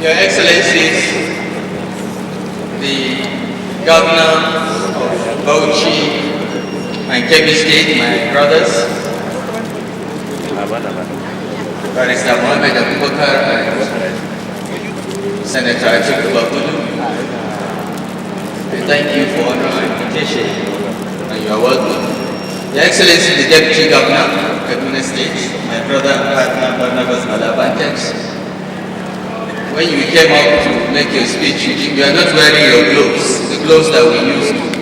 Your Excellencies, the Governor of Bauchi and Kebbi State, my brothers, Barrister Mohammed Abubakar and Senator Atiku Bagudu, I thank you for honoring my invitation and you are welcome. Your Excellency, the Deputy Governor of Kaduna State, my brother and partner Barnabas Malabantex, when you came up to make your speech, you are not wearing your gloves, the gloves that we used to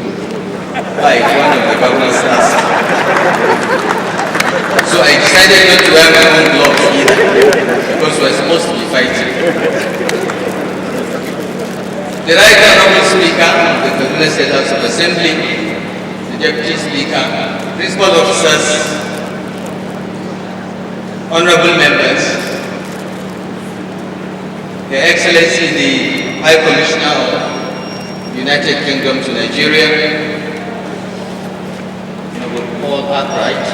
fight one of the governor's asked. So I decided not to wear my own gloves either, because we're supposed to be fighting. The Right Honorable Speaker of the Kaduna State House of Assembly, the Deputy Speaker, Principal Officers, Honorable Members, Your Excellency, the High Commissioner of United Kingdom to Nigeria, Honorable Paul Arkwright,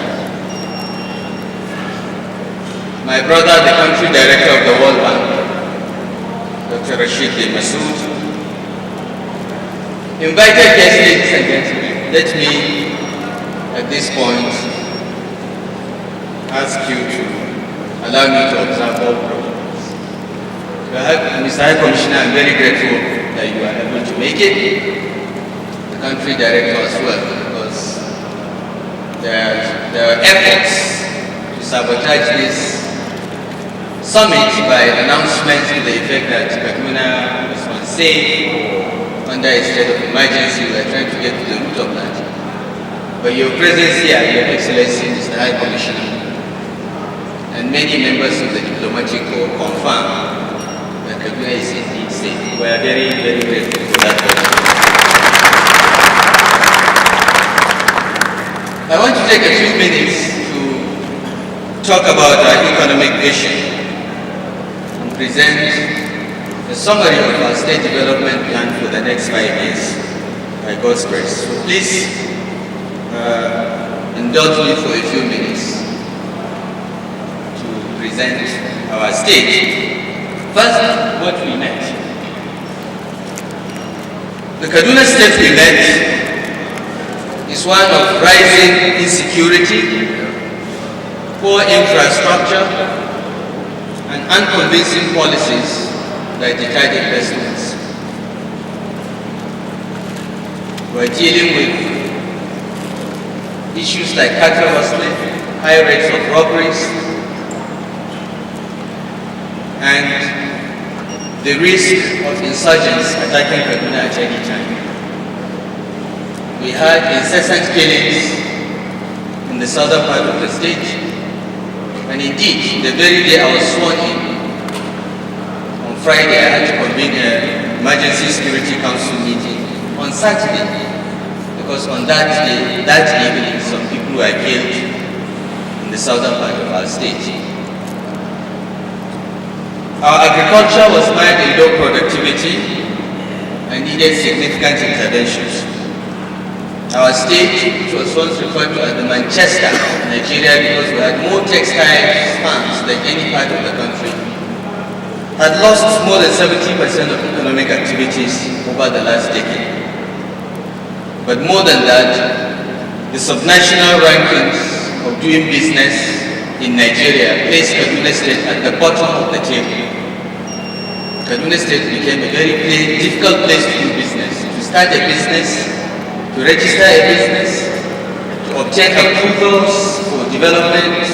my brother, the Country Director of the World Bank, Dr. Rashid De Massoud, invited guests, ladies and gentlemen, let me, at this point, ask you to allow me to observe all protocols. Mr. High Commissioner, I'm very grateful that you are able to make it. The Country Director as well, because there are efforts to sabotage this summit by announcements to the effect that Kaduna is unsafe under a state of emergency. We are trying to get to the root of that. But your presence here, Your Excellency, Mr. High Commissioner, and many members of the diplomatic corps confirm that Kaduna is indeed safe. We are very, very grateful for that. I want to take a few minutes to talk about our economic vision and present a summary of our state development plan for the next 5 years, by God's grace. So please indulge me for a few minutes to present our state. First, what we met. The Kaduna state we met is one of rising insecurity, poor infrastructure, and unconvincing policies that deterred investments. We're dealing with issues like cattle rustling, high rates of robberies, and the risk of insurgents attacking Kaduna at any time. We had incessant killings in the southern part of the state, and indeed, the very day I was sworn in, on Friday, I had to convene an emergency security council meeting on Saturday, because on that day, that evening, some people were killed in the southern part of our state. Our agriculture was mired in low productivity and needed significant interventions. Our state, which was once referred to as the Manchester of Nigeria because we had more textile farms than any part of the country, had lost more than 70% of economic activities over the last decade. But more than that, the subnational rankings of doing business in Nigeria placed Kaduna State at the bottom of the table. Kaduna State became a very difficult place to do business. To start a business, to register a business, to obtain approvals for development,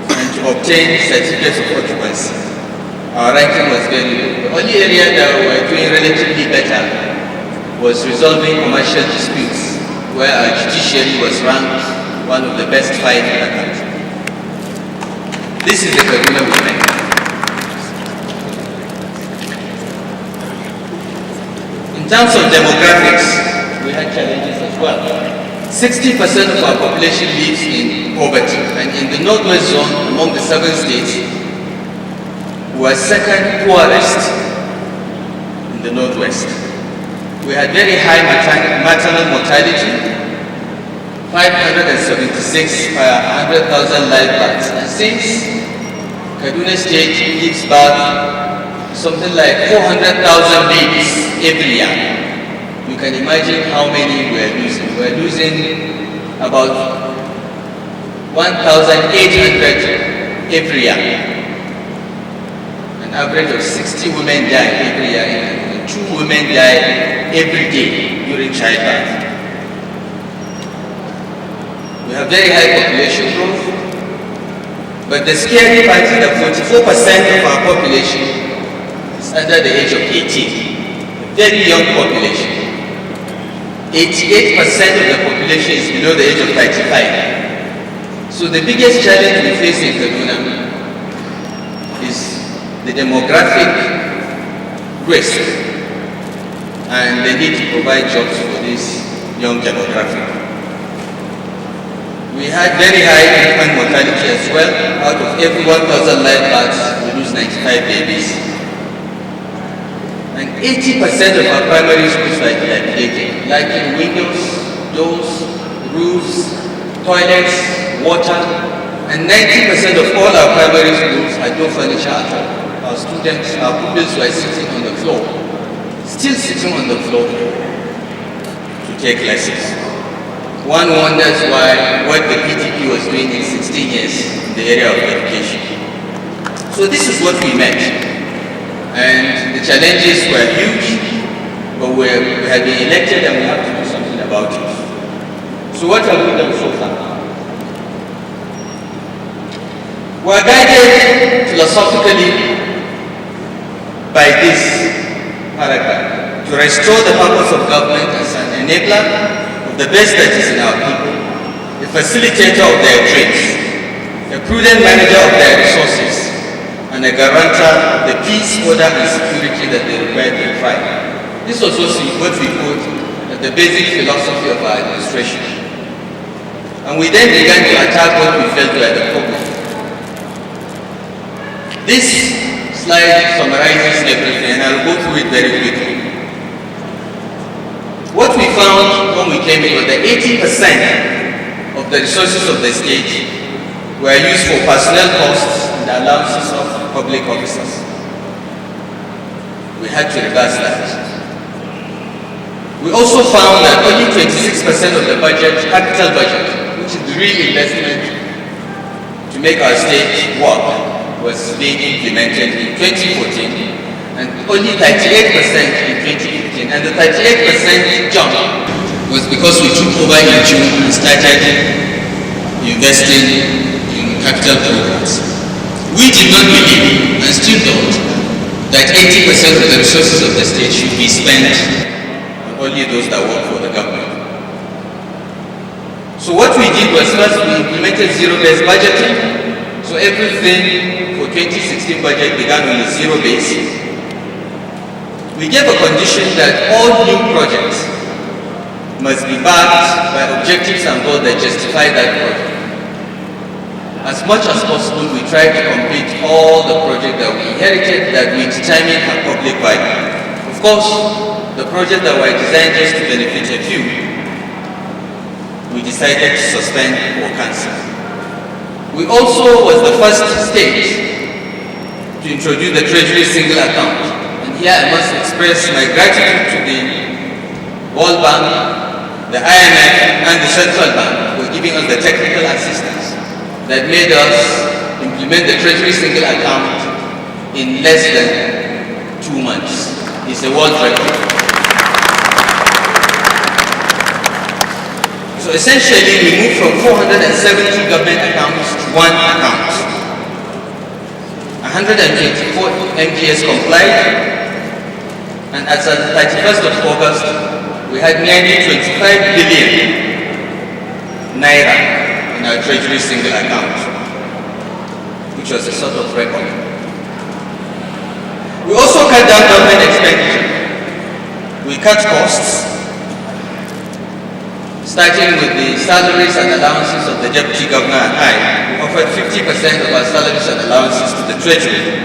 and to obtain certificates of occupancy. Our ranking was very low. The only area that we were doing relatively better was resolving commercial disputes, where our judiciary was ranked one of the best 5 in the country. This is the Kaduna we met. In terms of demographics, we had challenges as well. 60% of our population lives in poverty, and in the Northwest Zone, among the 7 states, we are second poorest in the Northwest. We had very high maternal mortality, 576 per 100,000 live births. And since Kaduna State gives birth something like 400,000 babies every year. You can imagine how many we're losing. We're losing about 1,800 every year. An average of 60 women die every year, and 2 women die every day during childbirth. We have very high population growth, but the scary part is that 44% of our population is under the age of 18, a very young population. 88% of the population is below the age of 35. So the biggest challenge we face in Kaduna is the demographic risk and the need to provide jobs for this young demographic. We had very high infant mortality as well. Out of every 1,000 live births, we lose 95 babies. And 80% of our primary schools are dilapidated, lacking windows, doors, roofs, toilets, water, and 90% of all our primary schools had no furniture at all. Our students, our pupils were sitting on the floor, still sitting on the floor to take lessons. One wonders what the PTP was doing in 16 years in the area of education. So this is what we met. And the challenges were huge, but we had been elected and we have to do something about it. So what have we done so far? We are guided philosophically by this paragraph: to restore the purpose of government as an enabler of the best that is in our people, a facilitator of their dreams, a prudent manager of their resources, and a guarantor of the peace, order, and security that they require to thrive. This was also what we put at the basic philosophy of our administration. And we then began to attack what we felt were the problems. This slide summarizes everything, and I'll go through it very quickly. What we found when we came in was that 80% of the resources of the state were used for personnel costs and allowances of public officers. We had to reverse that. We also found that only 26% of the budget, capital budget, which is the real investment to make our state work, was being implemented in 2014, and only 38% in 2015. And the 38% jump was because we took over in June and started investing in capital programs. We did not believe, and still don't, that 80% of the resources of the state should be spent on only those that work for the government. So what we did was, first we implemented zero-based budgeting. So everything for 2016 budget began on a zero base. We gave a condition that all new projects must be backed by objectives and goals that justify that project. As much as possible, we tried to complete all the projects that we inherited that we determined had public value. Of course, the projects that were designed just to benefit a few, we decided to suspend or cancel. We also was the first state to introduce the Treasury single account. And here I must express my gratitude to the World Bank, the IMF, and the Central Bank for giving us the technical assistance that made us implement the Treasury single account in less than 2 months. It's a world record. So essentially, we moved from 470 government accounts to one account. 124 MPS complied, and as of the 31st of August, we had nearly 25 billion naira in our Treasury single account, which was a sort of record. We also cut down government expenditure. We cut costs, starting with the salaries and allowances of the Deputy Governor and I. We offered 50% of our salaries and allowances to the Treasury.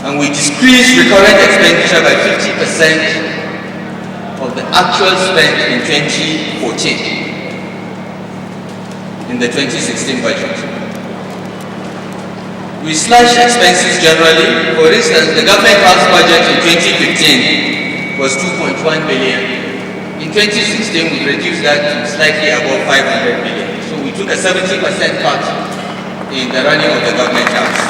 And we decreased recurrent expenditure by 50% of the actual spent in 2014 in the 2016 budget. We slashed expenses generally. For instance, the government house budget in 2015 was 2.1 billion. In 2016, we reduced that to slightly above 500 billion. So we took a 70% cut in the running of the government house.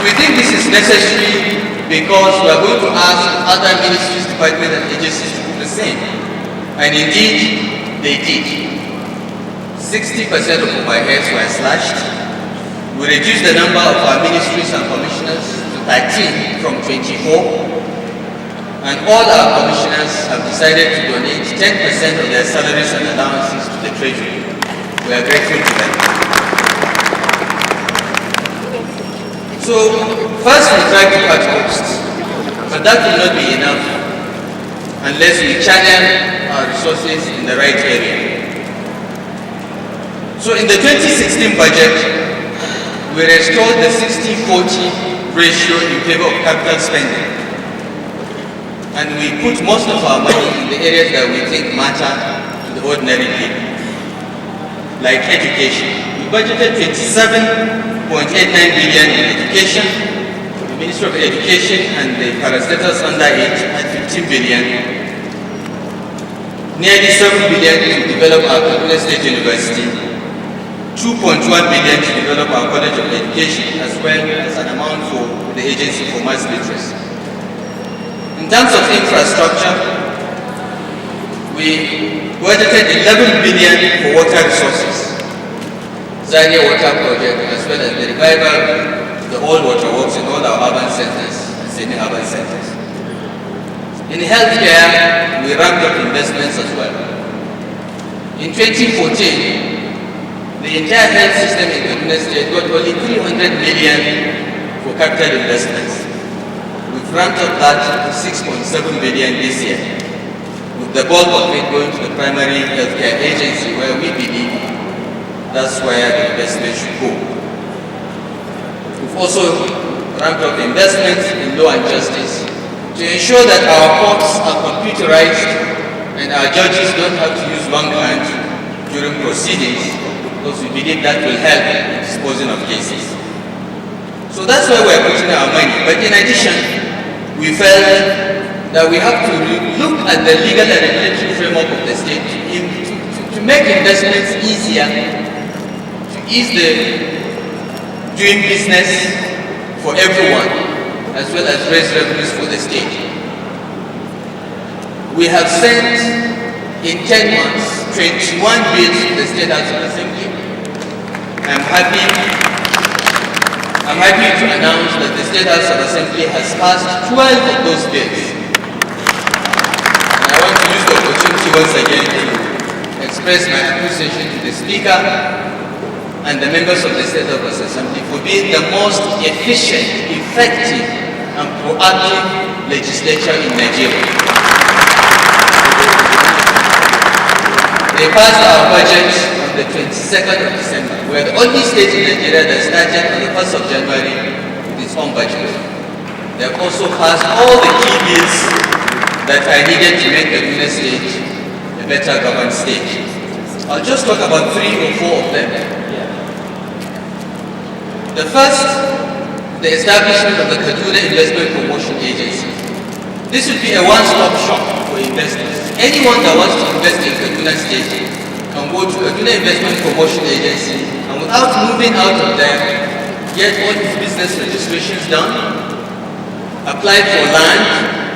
We think this is necessary because we are going to ask other ministries, departments, and agencies to do the same. And indeed, they did. 60% of overheads were slashed. We reduced the number of our ministries and commissioners to 13 from 24. And all our commissioners have decided to donate 10% of their salaries and allowances to the Treasury. We are grateful to them. So, first we try to cut costs, but that will not be enough unless we channel our resources in the right area. So in the 2016 budget, we restored the 60-40 ratio in favor of capital spending. And we put most of our money in the areas that we think matter to the ordinary people, like education. We budgeted 27.89 billion in education. The Ministry of Education and the parastatals under it had 15 billion. Nearly 7 billion to develop our Kaduna State University. 2.1 billion to develop our College of Education, as well as an amount for the Agency for Mass Literacy. In terms of infrastructure, we budgeted 11 billion for water resources, Zaria Water Project, as well as the revival of the old water works in all our urban centers and semi-urban centers. In healthcare, we ramped up investments as well. In 2014, the entire health system in Kaduna State got only 300 million for capital investments. We've ramped up that to 6.7 billion this year, with the bulk of it going to the primary healthcare agency, where we believe that's where the investment should go. We've also ramped up investments in law and justice to ensure that our courts are computerized and our judges don't have to use long hand during proceedings, because we believe that will help in disposing of cases. So that's where we're putting our money. But in addition, we felt that we have to look at the legal and regulatory framework of the state to make investments easier, to ease the doing business for everyone, as well as raise revenues for the state. We have sent in 10 months 21 bills to the State House of Assembly. I'm happy to announce that the State House of Assembly has passed 12 of those bills. And I want to use the opportunity once again to express my appreciation to the Speaker and the members of the State House Assembly for being the most efficient, effective, and proactive legislature in Nigeria. They passed our budget on the 22nd of December. We are the only state in Nigeria that started on the 1st of January with its own budget. They have also passed all the key bills that are needed to make Kaduna State a better governed state. I'll just talk about 3 or 4 of them. The first, the establishment of the Kaduna Investment Promotion Agency. This will be a one-stop shop for investors. Anyone that wants to invest in Kaduna State can go to Kaduna Investment Promotion Agency and without moving out of there, get all his business registrations done, apply for land,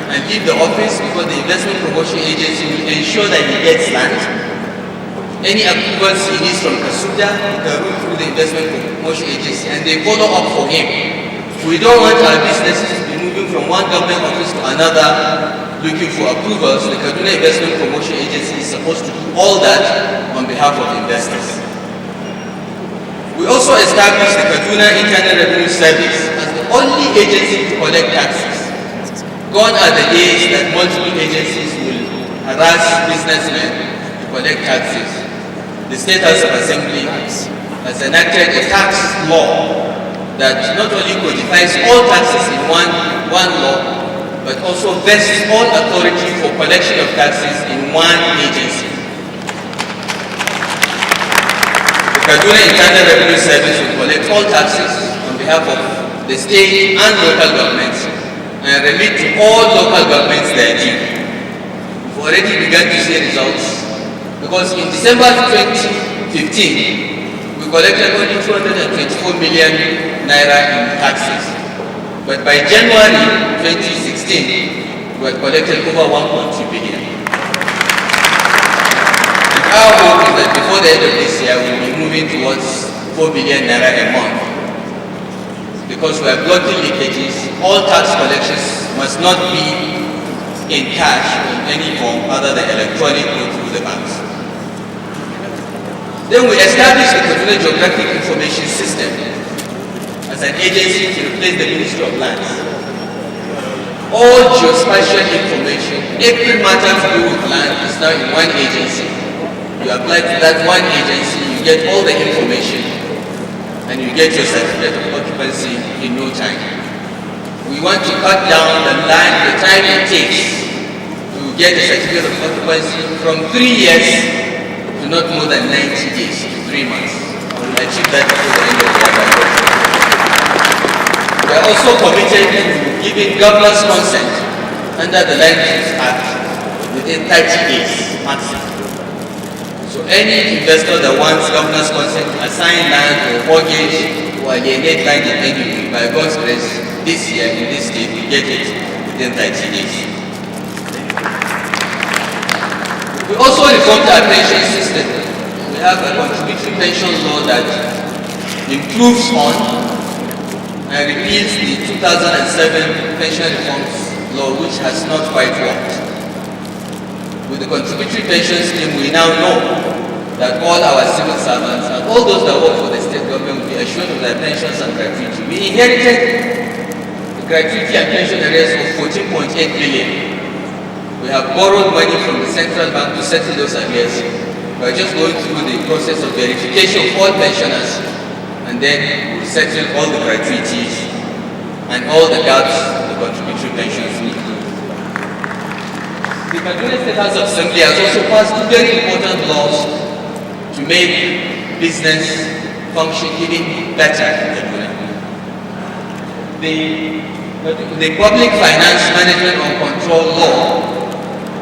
and leave the office, because the Investment Promotion Agency will ensure that he gets land. Any approvals he needs from Kasuda, he can route through the Investment Promotion Agency, and they follow up for him. We don't want our businesses to be moving from one government office to another looking for approvals. The Kaduna Investment Promotion Agency is supposed to do all that on behalf of investors. We also established the Kaduna Internal Revenue Service as the only agency to collect taxes. Gone are the days that multiple agencies will harass businessmen to collect taxes. The State House of Assembly has enacted a tax law that not only codifies all taxes in one law, but also vests all authority for collection of taxes in one agency. The Kaduna Internal Revenue Service will collect all taxes on behalf of the state and local governments and remit to all local governments their due. We've already begun to see results because in December 2015, we collected only 224 million naira in taxes. But by January 2016, we had collected over 1.2 billion. And our hope is that before the end of this year, we'll be moving towards 4 billion naira a month. Because we are blocking leakages, all tax collections must not be in cash or in any form other than electronic or through the banks. Then we established the Kaduna Geographic Information System as an agency to replace the Ministry of Lands. All geospatial information, every matter to do with land is now in one agency. You apply to that one agency, you get all the information, and you get your certificate of occupancy in no time. We want to cut down the time it takes to get a certificate of occupancy from 3 years to not more than 90 days, 3 months. We will achieve that before the end of the year. We are also committed to giving governor's consent under the Land Use Act within 30 days maximum. So any investor that wants governor's consent to assign land or mortgage or alienate land in any way, by God's grace, this year in this state, we get it within 30 days. We also reformed our pension system. We have a contributory pension law that improves on and repeals the 2007 pension reforms law, which has not quite worked. With the contributory pension scheme, we now know that all our civil servants and all those that work for the state government will be assured of their pensions and gratuity. We inherited the gratuity and pension areas of 14.8 billion. We have borrowed money from the central bank to settle those arrears. We are just going through the process of verification for all pensioners, and then we'll settle all the gratuities and all the gaps the contributory pensions need. The Kaduna State House of Assembly has also passed two very important laws to make business function even better in Kaduna. The Public Finance Management and Control Law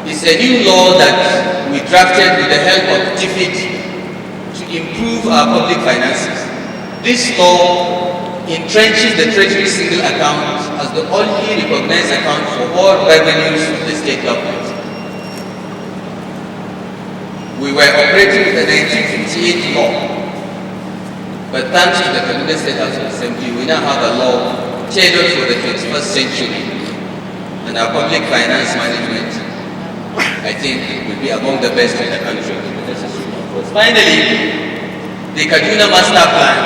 is a new law that we drafted with the help of DFID to improve our public finances. This law entrenches the Treasury Single Account as the only recognized account for all revenues of the state government. We were operating with the 1958 law, but thanks to the Kaduna State House of Assembly, we now have a law tailored for the 21st century, and our public finance management, I think, will be among the best in the country. Finally, the Kaduna Master Plan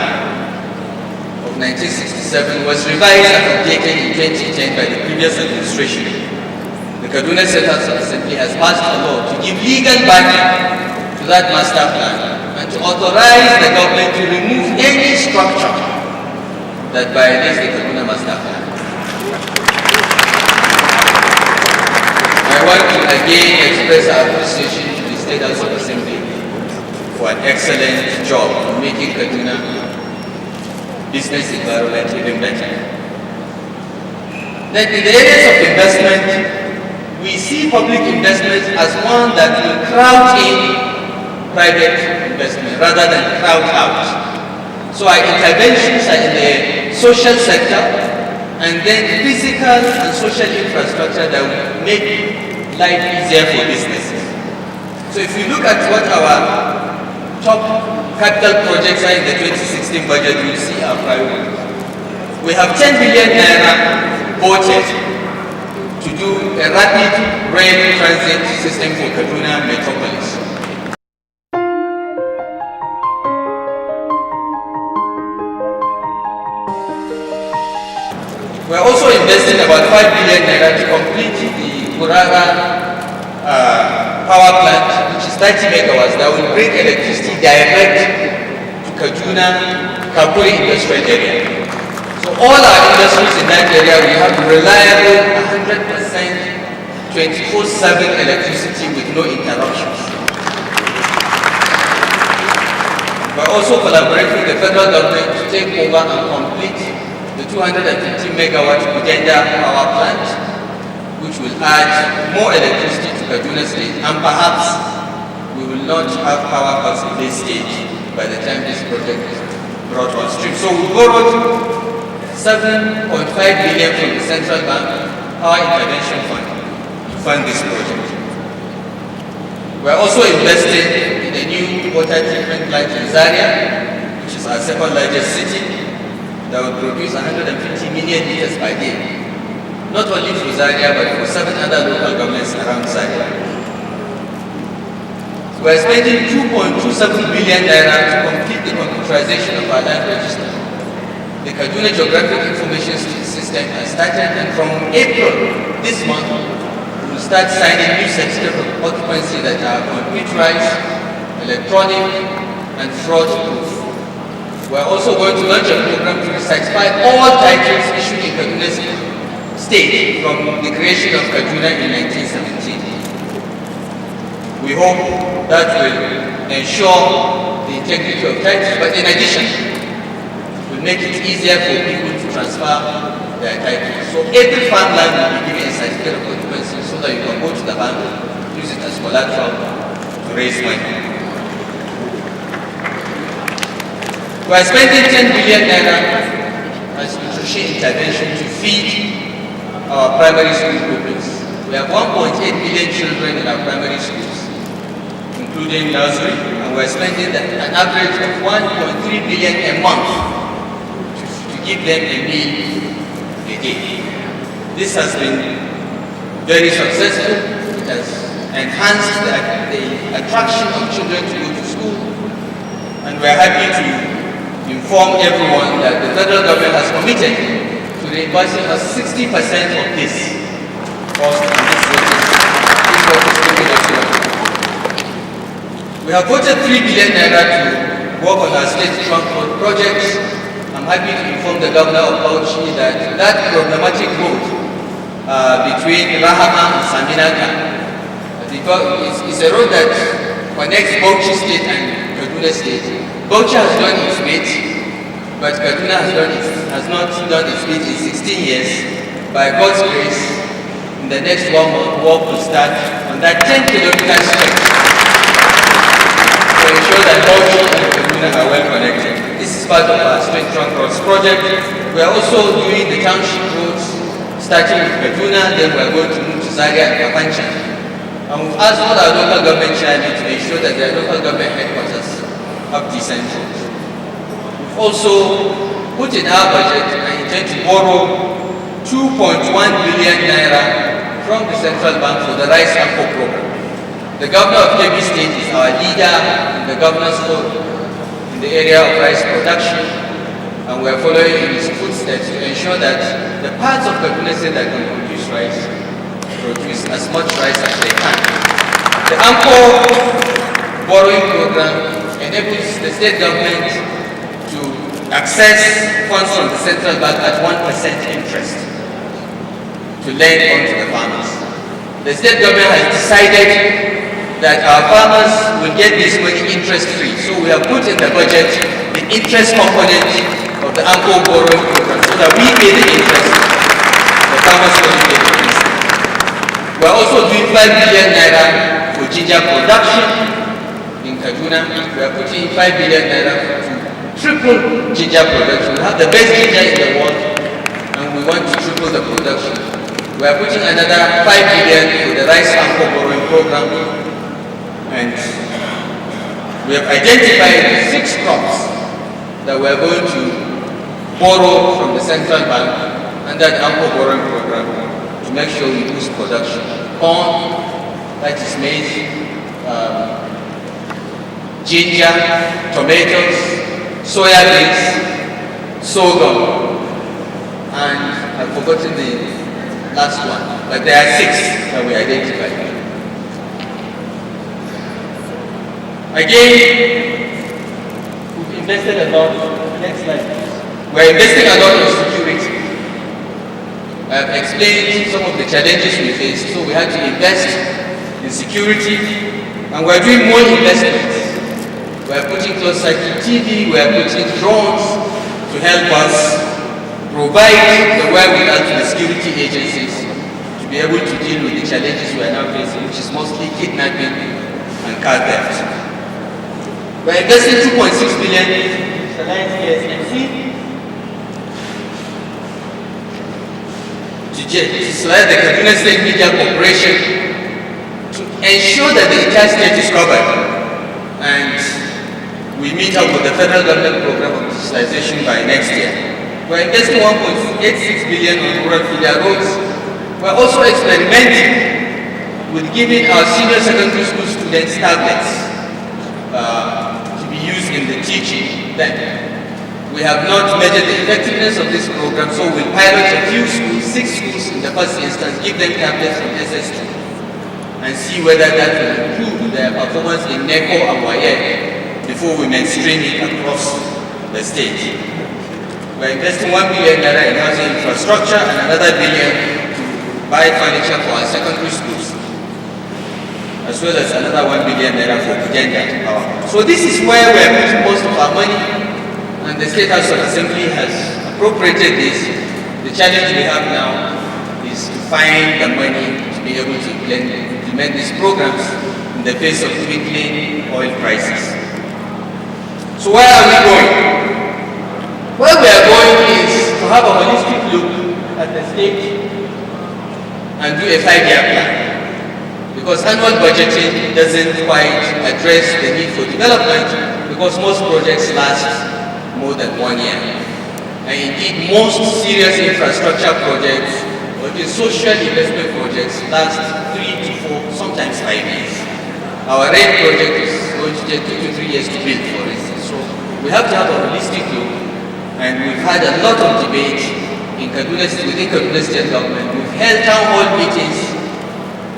of 1967 was revised and updated in 2010 by the previous administration. The Kaduna State House of Assembly has passed a law to give legal backing to that master plan and to authorize the government to remove any structure that violates the Kaduna Master Plan. I want to again express our appreciation to the State House of Assembly for an excellent job in making Kaduna business environment even better. Then in the areas of investment, we see public investment as one that will crowd in private investment rather than crowd out. So our interventions are in the social sector and then physical and social infrastructure that will make life easier for businesses. So if you look at what our top capital projects are in the 2016 budget, you will see our priorities. We have 10 billion naira budget to do a rapid rail transit system for Kaduna metropolis. We are also investing about 5 billion naira to complete the Kurara power plant, which is 30 megawatts, that will bring electricity direct to Kaduna Kapuri industrial area. So all our industries in that area will have reliable 100% 24/7 electricity with no interruptions. We're also collaborating with the federal government to take over and complete the 250 megawatt Uganda power plant, which will add more electricity to Kaduna State, and perhaps we will not have power cuts in this stage by the time this project is brought on stream. So we borrowed 7.5 billion from the Central Bank Power Intervention Fund to fund this project. We're also investing in a new water treatment plant in Zaria, which is our second largest city, that will produce 150 million liters per day, not only for Zaria but for 7 other local governments around Zaria. We're spending 2.27 billion naira to complete the computerization of our land register. The Kaduna Geographic Information System has started, and from April this month, we will start signing new certificates of occupancy that are computerized, electronic, and fraud-proof. We're also going to launch a program to recertify all titles issued in Kaduna State from the creation of Kaduna in 1917. We hope that will ensure the integrity of titles, but in addition, will make it easier for people to transfer their titles. So every farmland will be given a certificate of occupancy so that you can go to the bank, use it as collateral to raise money. We are spending 10 billion naira as nutrition intervention to feed our primary school pupils. We have 1.8 million children in our primary schools, including Nasir, and we are spending an average of 1.3 billion a month to give them a meal a day. This has been very successful. It has enhanced the attraction of children to go to school, and we are happy to inform everyone that the federal government has committed to reimbursing us 60% of this cost in this project. We have voted 3 billion naira to work on our state trunk road projects. I'm happy to inform the governor of Bauchi that that problematic road between Rahama and Saminaka is a road that connects Bauchi State and Kaduna State. Bauchi has done its bit, but Kaduna has not done its bit in 16 years. By God's grace, in the next 1 month, work will start on that 10-kilometer stretch to ensure that Bauchi and Kaduna are well connected. This is part of our Straight Trunk Roads project. We are also doing the township roads, starting with Kaduna, then we are going to move to Zaria and Kapanchan. And we've asked all our local government chairmen to ensure that their local government headquarters have decent roads. We've also put in our budget and intend to borrow 2.1 billion naira from the central bank for the Rice Anchor program. The governor of Kebbi State is our leader in the governor's code in the area of rice production, and we are following in his footsteps to ensure that the parts of Kaduna State that can produce as much rice as they can. The Anchor borrowing program enables the state government to access funds from the central bank at 1% interest to lend on to the farmers. The state government has decided that our farmers will get this money interest-free. So we have put in the budget the interest component of the Anchor borrowing program so that we pay the interest, the farmers will pay the interest. We are also doing 5 billion naira for ginger production in Kaduna. We are putting 5 billion naira to triple ginger production. We have the best ginger in the world, and we want to triple the production. We are putting another 5 billion for the Rice Anchor borrowing program, and we have identified 6 crops that we are going to borrow from the central bank under the Anchor borrowing program to make sure we boost production. Corn, that is maize, ginger, tomatoes, soya beans, sorghum, and I've forgotten the last one, but there are 6 that we identified. Again, we've invested a lot. Next slide, please. We're investing a lot in security. I've explained some of the challenges we faced, so we had to invest in security, and we're doing more investments We are putting closed-circuit TV, we are putting drones to help us provide the wherewithal to the security agencies to be able to deal with the challenges we are now facing, which is mostly kidnapping and car theft. We are investing 2.6 billion to select the Kaduna State Media Corporation to ensure that the entire state is covered, and we meet up with the federal government program of digitalization by next year. We are investing 1.86 billion on rural feeder roads. We are also experimenting with giving our senior secondary school students tablets to be used in the teaching. Then we have not measured the effectiveness of this program, so we'll pilot a few schools, 6 schools in the first instance, give them tablets from SS2 and see whether that will improve their performance in NECO and WAEC before we mainstream it across the state. We're investing 1 billion naira in housing infrastructure and another billion to buy furniture for our secondary schools, as well as another 1 billion naira for gender power. So this is where we're putting most of our money, and the State House of Assembly has appropriated this. The challenge we have now is to find the money to be able to implement these programs in the face of dwindling oil prices. So where are we going? Where we are going is to have a holistic look at the state and do a 5-year plan. Because annual budgeting doesn't quite address the need for development, because most projects last more than 1 year. And indeed, most serious infrastructure projects or the social investment projects last 3 to 4, sometimes 5 years. Our RED project is going to take 2 to 3 years to build, for instance. So we have to have a holistic look. And we've had a lot of debate in within Kaduna State government. We've held town hall meetings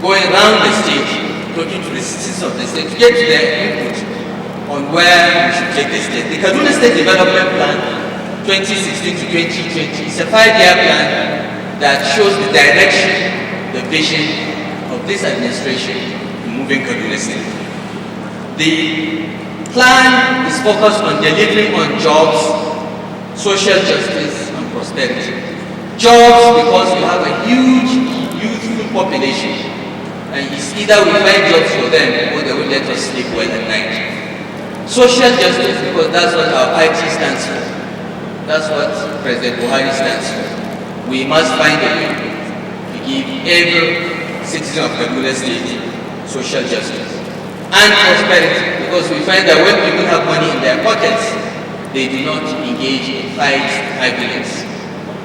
going around the state, talking to the citizens of the state to get their input on where we should take the state. The Kaduna State Development Plan 2016 to 2020 is a 5-year plan that shows the direction, the vision of this administration in moving Kaduna State. The plan is focused on delivering on jobs, social justice and prosperity. Jobs, because we have a huge youthful population, and it's either we find jobs for them or they will let us sleep well at night. Social justice, because that's what our party stands for. That's what President Buhari stands for. We must find a way to give every citizen of Kaduna State social justice and prosperity, because we find that when people have money in their pockets, they do not engage in fights and arguments.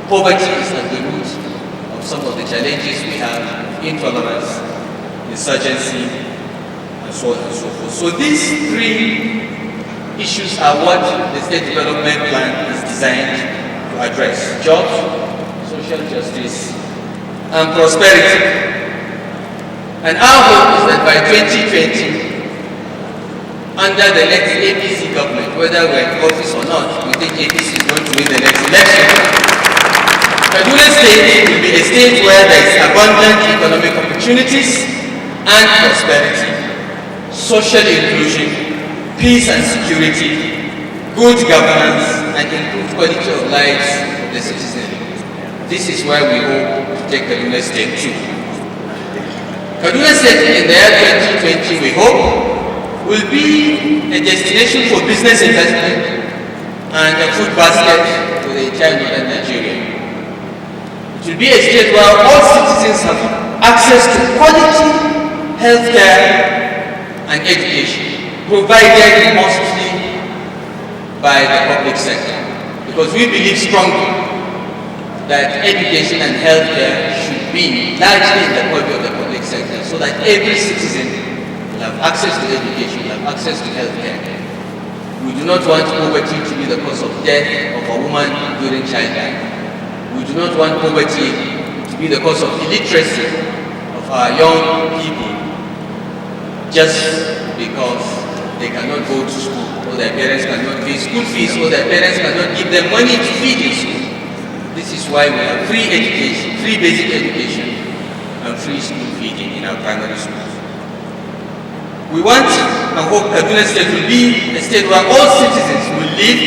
Poverty is at the root of some of the challenges we have: intolerance, insurgency, and so on and so forth. So these 3 issues are what the State Development Plan is designed to address: jobs, social justice, and prosperity. And our hope is that by 2020, under the next APC government, whether we're in office or not, we think APC is going to win the next election. Kaduna State will be a state where there is abundant economic opportunities and prosperity, social inclusion, peace and security, good governance, and improved quality of lives of the citizens. This is where we hope to take Kaduna State to. Kaduna State in the year 2020, we hope, will be a destination for business investment and a food basket for the entire northern Nigeria. It will be a state where all citizens have access to quality healthcare and education, provided mostly by the public sector. Because we believe strongly that education and healthcare should be largely in the purview of the public sector, so that every citizen have access to education, have access to healthcare. We do not want poverty to be the cause of death of a woman during childbirth. We do not want poverty to be the cause of illiteracy of our young people just because they cannot go to school, or their parents cannot pay school fees, or their parents cannot give them money to feed in school. This is why we have free education, free basic education, and free school feeding in our primary schools. We want and hope Kaduna State will be a state where all citizens will live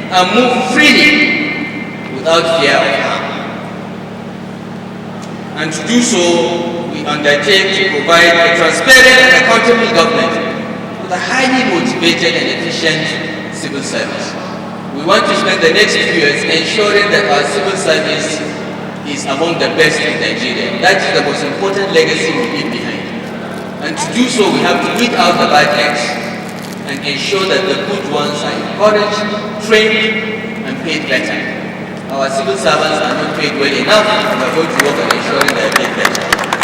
and move freely without fear of harm. And to do so, we undertake to provide a transparent and accountable government with a highly motivated and efficient civil service. We want to spend the next few years ensuring that our civil service is among the best in Nigeria. That is the most important legacy we leave behind. And to do so, we have to weed out the bad eggs and ensure that the good ones are encouraged, trained, and paid better. Our civil servants are not paid well enough, and we are going to work on ensuring they are paid better.